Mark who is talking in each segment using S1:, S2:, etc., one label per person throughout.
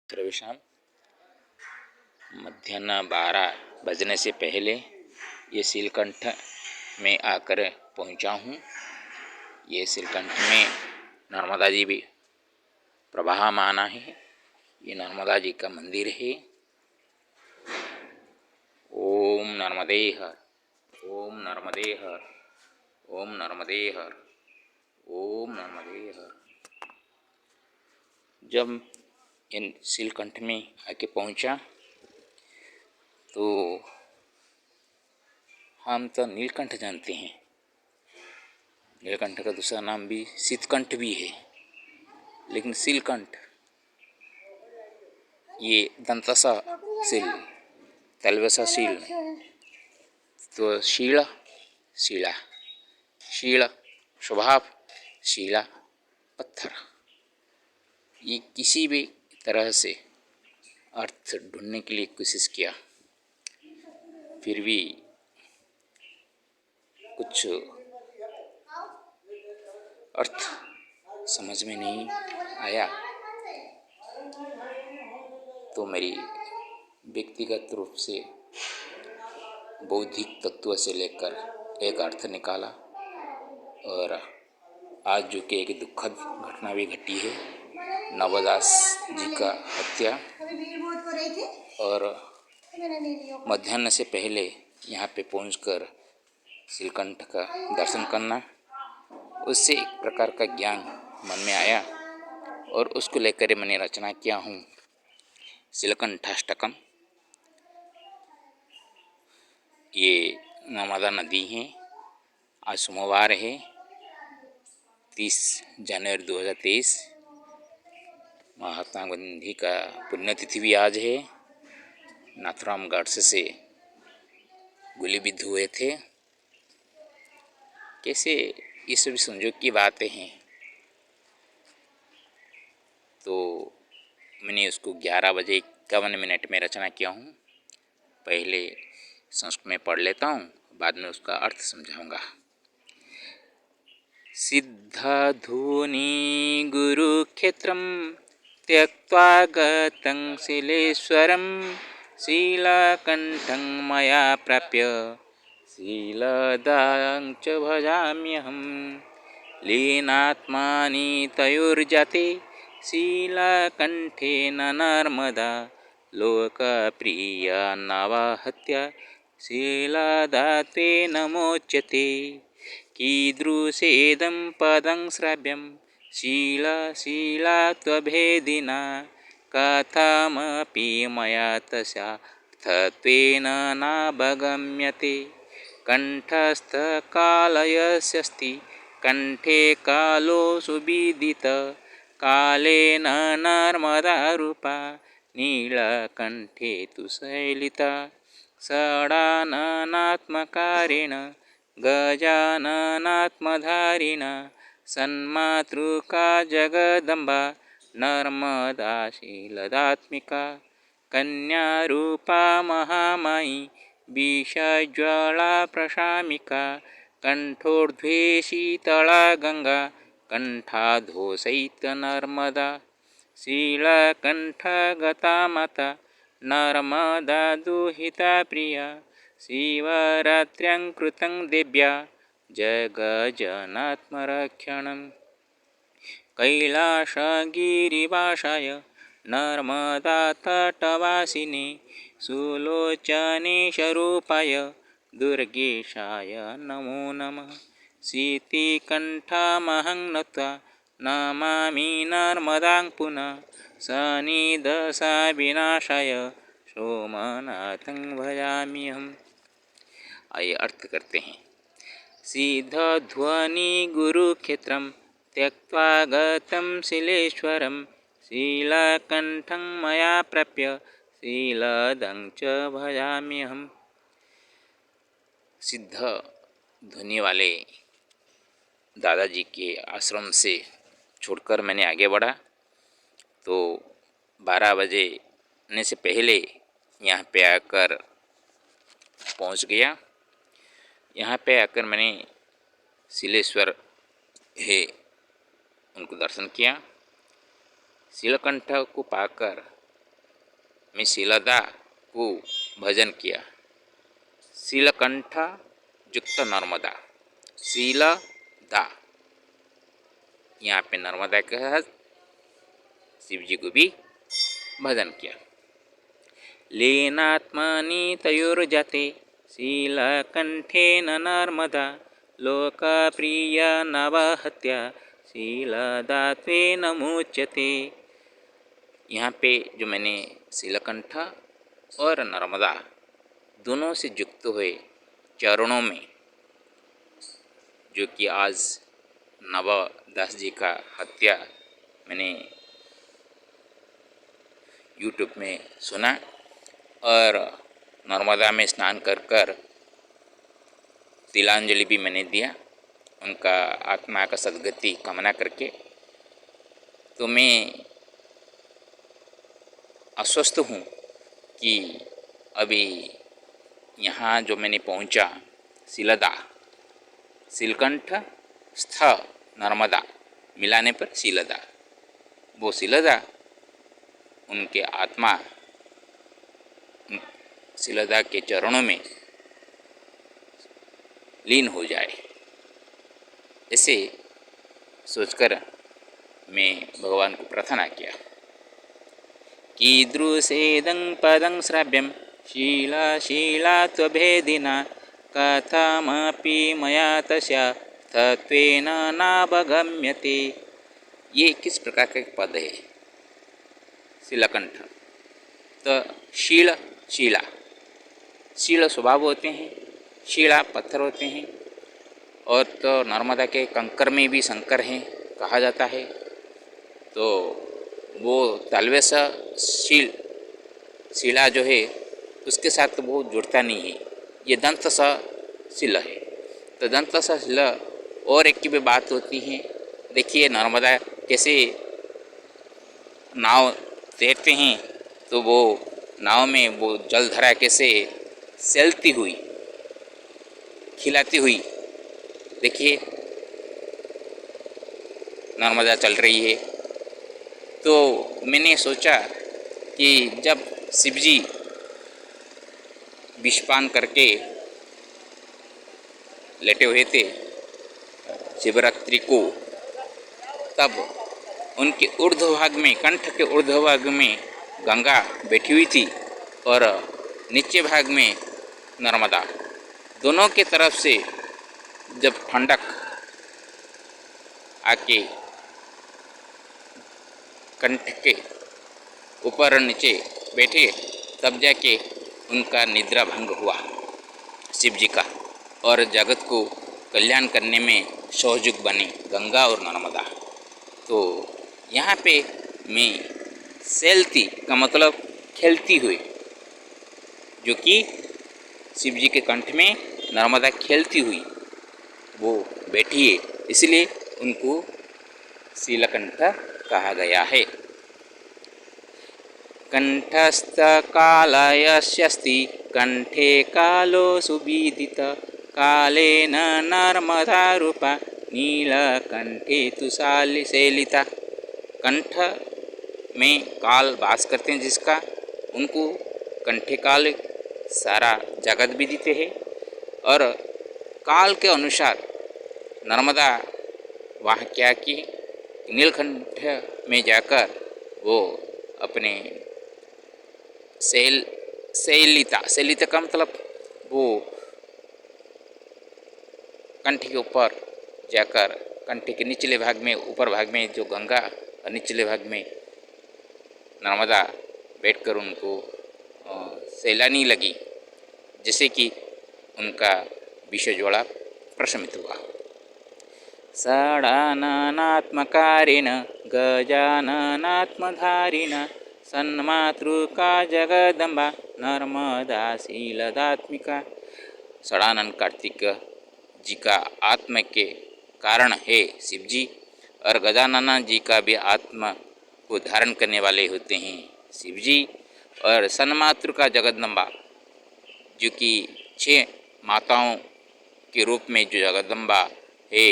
S1: सर्वेशाम मध्याह्न 12 बजने से पहले ये सीलकंठ में आकर पहुंचा हूँ। ये सीलकंठ में नर्मदा जी भी प्रवाहमान है। ये नर्मदा जी का मंदिर है। ओम नर्मदे हर, ओम नर्मदे हर, ओम नर्मदे हर, ओम नर्मदे हर। जब इन सीलकंठ में आके पहुंचा तो हम तो नीलकंठ जानते हैं। नीलकंठ का दूसरा नाम भी शीतकंठ भी है, लेकिन सीलकंठ ये दंतसा सील, तलवसा सील, तो शीला शीला शीला स्वभाव शीला पत्थर। ये किसी भी तरह से अर्थ ढूंढने के लिए कोशिश किया, फिर भी कुछ अर्थ समझ में नहीं आया। तो मेरी व्यक्तिगत रूप से बौद्धिक तत्व से लेकर एक अर्थ निकाला, और आज जो कि एक दुखद घटना भी घटी है, नवदास जी का हत्या, और मध्याह्न से पहले यहाँ पे पहुंचकर सीलकंठ का दर्शन करना, उससे एक प्रकार का ज्ञान मन में आया और उसको लेकर मैंने रचना किया हूँ सीलकंठाष्टकम। ये नर्मदा नदी है। आज सोमवार है 30 जनवरी 2023। महात्मा गांधी का पुण्यतिथि भी आज है। नाथुराम गॉडसे से गोलीबिद्ध हुए थे। कैसे ये सभी संयोग की बातें हैं। तो मैंने उसको 11 बजे 51 मिनट में रचना किया हूँ। पहले संस्कृत में पढ़ लेता हूँ, बाद में उसका अर्थ समझाऊंगा। सिद्धधूनि गुरुक्षेत्रं त्यक्त्वा गतं शीलेश्वरं शीलकण्ठं मया प्राप्य शीलदां च भजाम्यहम्। लीनात्मानि तयोर्जाते शीलकण्ठेन नर्मदा लोकप्रिया नवाहत्या शीलदात्वेन मोच्यते। कीदृशेदं पदं श्राव्यं शीलात्वभेदिना कथमपि मया तस्यार्थत्वेन नावगम्यते। कण्ठस्थकालयस्यस्ति कण्ठे कालो सुविदित कालेन नर्मदारूपा नीलकण्ठे तु शैलिता। षडाननात्मकारेण गजाननात्मधारिणा सन्मातृका जगदम्बा नर्मदा शीलदात्मिका। कन्यारूपा महामायी विषज्वाला प्रशामिका कण्ठोर्ध्वे शीतला गंगा कण्ठाधो शैत्यनर्मदा। शीलकण्ठगता माता नर्मदा दुहिता प्रिया शिवरात्र्यां कृतं देव्या जगजनात्मरक्षणम्। कैलासगिरिवासाय नर्मदा तटवासिने सुलोचने स्वरूपाय दुर्गेशाय नमो नमः। शीतिकण्ठमहं नत्वा नमामि नर्मदां पुनः शनिदशाविनाशाय सोमनाथं भजाम्यहम्। आइए अर्थ करते हैं। सिद्धध्वनि गुरुक्षेत्रं त्यक्त्वा गतं शीलेश्वरं शीलकण्ठं मया प्राप्य शीलदं च भजाम्यहम्। सिद्ध ध्वनि वाले दादाजी के आश्रम से छोड़कर मैंने आगे बढ़ा तो 12 बजे से पहले यहाँ पे आकर पहुँच गया। यहाँ पे आकर मैंने शीलेश्वर है उनको दर्शन किया। शीलकंठ को पाकर में शीलदा को भजन किया। शीलकंठ युक्त नर्मदा, शीलदा, यहाँ पे नर्मदा के साथ शिव जी को भी भजन किया। लीनात्मनि तयोर्जाते शीलकंठेन नर्मदा, लोकप्रिय नवहत्या शीलदात्वेन मुच्यते। यहाँ पे जो मैंने शीलकंठ और नर्मदा दोनों से युक्त हुए चरणों में, जो कि आज नवदास जी का हत्या मैंने यूट्यूब में सुना और नर्मदा में स्नान कर कर तिलांजलि भी मैंने दिया उनका आत्मा का सद्गति कामना करके। तो मैं आश्वस्त हूँ कि अभी यहाँ जो मैंने पहुँचा शीलदा, शीलकंठ स्थ नर्मदा मिलाने पर शीलदा, वो शीलदा उनके आत्मा शीलदा के चरणों में लीन हो जाए, ऐसे सोचकर मैं भगवान को प्रार्थना किया। कीदृशेदं पदं श्राव्यं शीलाशीलात्वभेदिना, कथमपि मया तस्या तत्त्वेन नावगम्यते। ये किस प्रकार का पद है? शीलकंठ तो शील, शीला, शील स्वभाव होते हैं, शीला पत्थर होते हैं, और तो नर्मदा के कंकर में भी शंकर हैं कहा जाता है। तो वो तालवे सा शिला जो है उसके साथ तो बहुत जुड़ता नहीं है, ये दंत सा शिला है। तो दंत सा शिला और एक की भी बात होती है। देखिए नर्मदा कैसे नाव तैरते हैं, तो वो नाव में वो जलधारा कैसे सैलती हुई खिलाती हुई, देखिए नर्मदा चल रही है। तो मैंने सोचा कि जब शिवजी विषपान करके लेटे हुए थे शिवरात्रि को, तब उनके ऊर्ध्व भाग में, कंठ के ऊर्ध्व भाग में गंगा बैठी हुई थी और नीचे भाग में नर्मदा। दोनों के तरफ से जब ठंडक आके कंठ के ऊपर और नीचे बैठे, तब जाके उनका निद्रा भंग हुआ शिव जी का, और जगत को कल्याण करने में सहयोग बनी गंगा और नर्मदा। तो यहाँ पे मैं सैलती का मतलब खेलती हुई, जो कि शिव जी के कंठ में नर्मदा खेलती हुई वो बैठी है, इसलिए उनको शीलकंठ कहा गया है। कंठस्थ कालयस्यस्ति कंठे कालो सुविदित, कालेन नर्मदा रूपा नीलकंठे तु शैलिता। कंठ में काल वास करते हैं जिसका, उनको कंठे काल सारा जगत भी देते हैं, और काल के अनुसार नर्मदा वहाँ क्या की नीलकंठ में जाकर वो अपने शैलिता का मतलब वो कंठ के ऊपर जाकर, कंठ के निचले भाग में, ऊपर भाग में जो गंगा और निचले भाग में नर्मदा बैठकर उनको सैलानी लगी, जिससे कि उनका विषय जोड़ा प्रशमित हुआ। षडाननात्मकारेण गजाननात्मधारिण, सन्मातृका जगदम्बा नर्मदा शीलदात्मिका। षडानन कार्तिक जी का आत्मा के कारण है शिव जी, और गजानन जी का भी आत्मा को धारण करने वाले होते हैं शिव जी, और सन्मातृका जगदम्बा जो कि 6 माताओं के रूप में जो जगदम्बा है,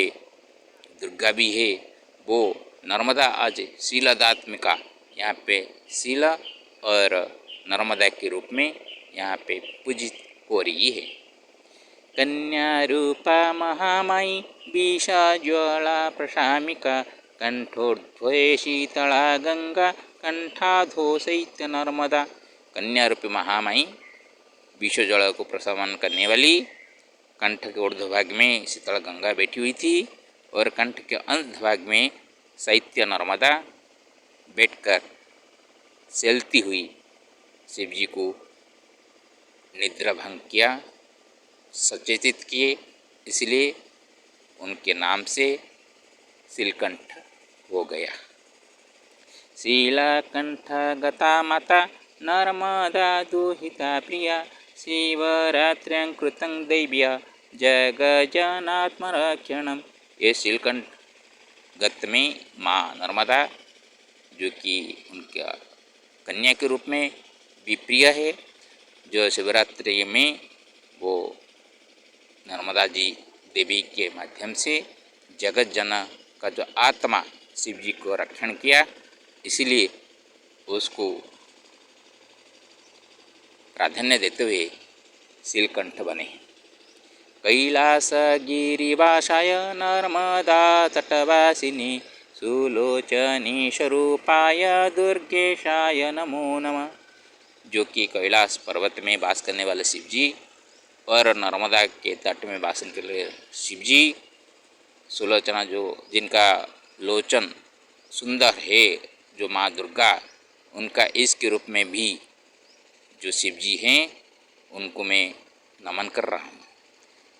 S1: दुर्गा भी है, वो नर्मदा आज शीलदात्मिका। यहाँ पे शीला और नर्मदा के रूप में यहाँ पे पूजित हो रही है। कन्या रूपा महामाई विषज्वाला प्रशामिका कंठोर्ध्वे शीतला गंगा कंठाधो शैत्य नर्मदा। कन्या रूपी महामाई विश्व जल को प्रशमन करने वाली कंठ के ऊर्ध्व भाग में शीतल गंगा बैठी हुई थी और कंठ के अंत भाग में शैत्य नर्मदा बैठकर सेलती हुई शिव जी को निद्रा भंग किया, सचेतित किए, इसलिए उनके नाम से शीलकंठ हो गया। शीलकंठ गता माता नर्मदा दुहिता प्रिया शिवरात्र्यं कृतं दैव्या जगजनात्मरक्षणम। ये शीलकंठ गत में माँ नर्मदा जो कि उनका कन्या के रूप में भी प्रिय है, जो शिवरात्रि में वो नर्मदा जी देवी के माध्यम से जगत जन का जो आत्मा शिव जी को रक्षण किया, इसलिए उसको प्राधान्य देते हुए शीलकंठ बने। कैलास गिरिवासाय नर्मदा तटवासिनी सुलोचनी स्वरूपाय दुर्गेशाय नमो नमः। जो कि कैलाश पर्वत में वास करने वाले शिव जी और नर्मदा के तट में वास करने वाले शिव जी, सुलोचना जो जिनका लोचन सुंदर है, जो माँ दुर्गा, उनका इसके रूप में भी जो शिव जी हैं उनको मैं नमन कर रहा हूँ।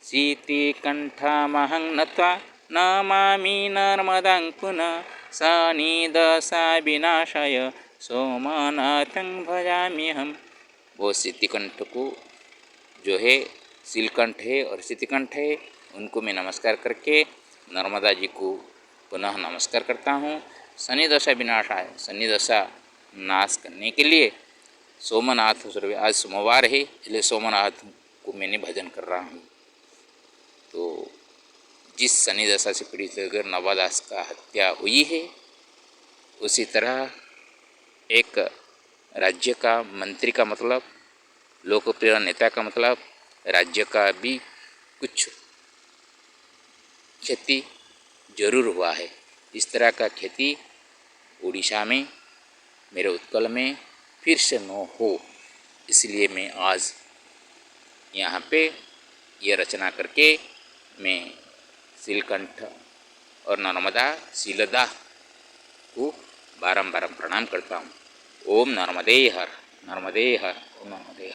S1: शीतिकंठमहं नत्वा नमामि नर्मदां पुनः सनिदशा विनाशाय सोमनाथं भजाम्यहम्। वो शीतिकंठ को जो है शीलकंठ है और शीतिकंठ है, उनको मैं नमस्कार करके नर्मदा जी को पुनः नमस्कार करता हूँ। शनिदशा विनाशाय, शनिदशा नाश करने के लिए सोमनाथ स्वरूप, आज सोमवार है इसलिए सोमनाथ को मैंने भजन कर रहा हूँ। तो जिस शनि दशा से पीड़ित होकर नवदास का हत्या हुई है, उसी तरह एक राज्य का मंत्री का मतलब, लोकप्रिय नेता का मतलब राज्य का भी कुछ क्षति जरूर हुआ है। इस तरह का क्षति उड़ीसा में, मेरे उत्कल में फिर से न हो, इसलिए मैं आज यहाँ पे ये रचना करके मैं शीलकंठ और नर्मदा शीलदा को बारंबार प्रणाम करता हूँ। ओम नर्मदे हर, नर्मदे हर, ओम नर्मदे हर।